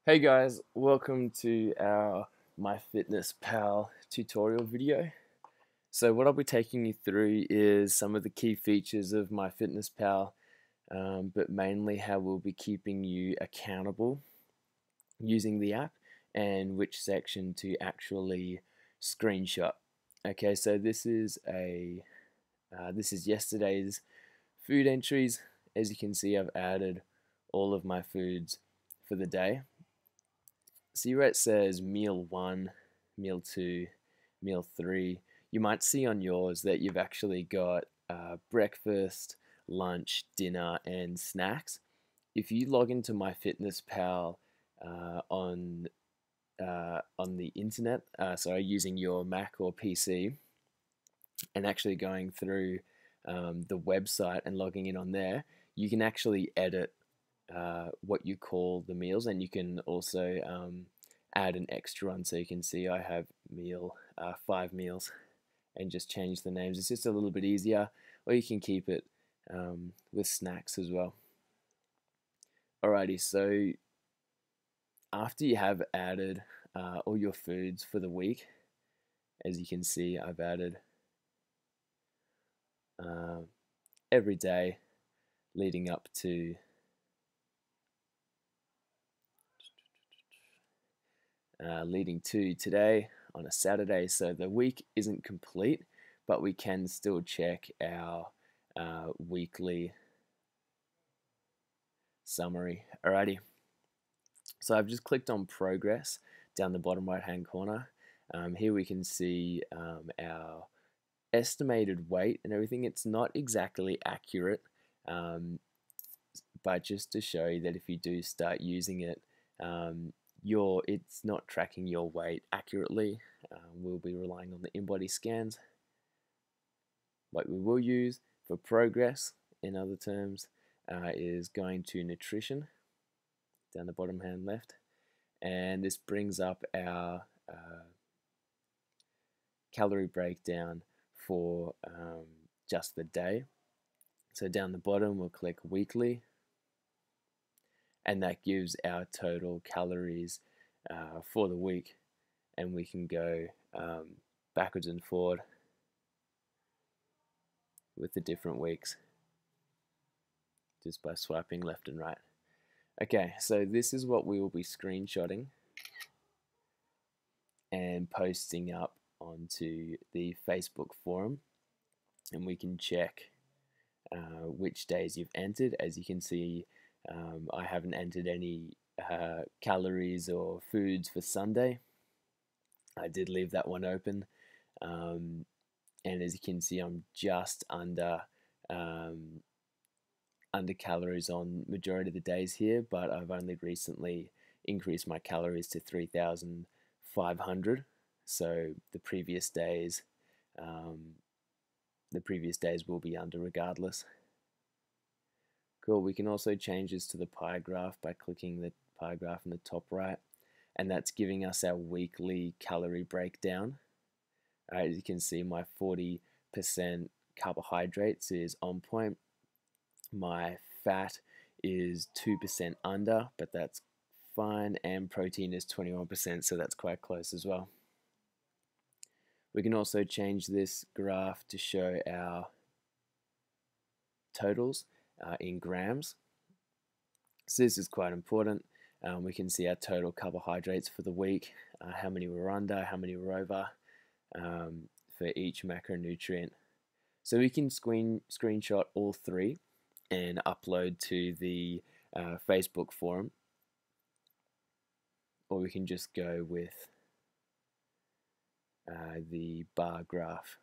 Hey guys, welcome to our Myfitnesspal tutorial video. So what I'll be taking you through is some of the key features of Myfitnesspal, but mainly how we'll be keeping you accountable using the app and which section to actually screenshot. Okay, so this is yesterday's food entries. As you can see, I've added all of my foods for the day. See where it says meal 1, meal 2, meal 3. You might see on yours that you've actually got breakfast, lunch, dinner, and snacks. If you log into MyFitnessPal on the internet, using your Mac or PC, and actually going through the website and logging in on there, you can actually edit what you call the meals, and you can also add an extra one. So you can see I have meal 5 meals and just change the names. It's just a little bit easier, or you can keep it with snacks as well. Alrighty, so after you have added all your foods for the week, as you can see, I've added every day leading up to today on a Saturday. So the week isn't complete, but we can still check our weekly summary. Alrighty, so I've just clicked on progress down the bottom right hand corner. Here we can see our estimated weight and everything. It's not exactly accurate, but just to show you that if you do start using it, it's not tracking your weight accurately. We'll be relying on the in-body scans. What we will use for progress, in other terms, is going to nutrition down the bottom hand left, and this brings up our calorie breakdown for just the day. So down the bottom we'll click weekly, and that gives our total calories for the week, and we can go backwards and forward with the different weeks just by swiping left and right. Okay, so this is what we will be screenshotting and posting up onto the Facebook forum, and we can check which days you've entered. As you can see, I haven't entered any calories or foods for Sunday. I did leave that one open, and as you can see, I'm just under calories on majority of the days here, but I've only recently increased my calories to 3,500. So the previous days will be under regardless. Cool. We can also change this to the pie graph by clicking the pie graph in the top right, and that's giving us our weekly calorie breakdown. As you can see, my 40% carbohydrates is on point. My fat is 2% under, but that's fine, and protein is 21%, so that's quite close as well. We can also change this graph to show our totals in grams. So this is quite important. We can see our total carbohydrates for the week, how many we're under, how many we're over for each macronutrient. So we can screenshot all three and upload to the Facebook forum, or we can just go with the bar graph.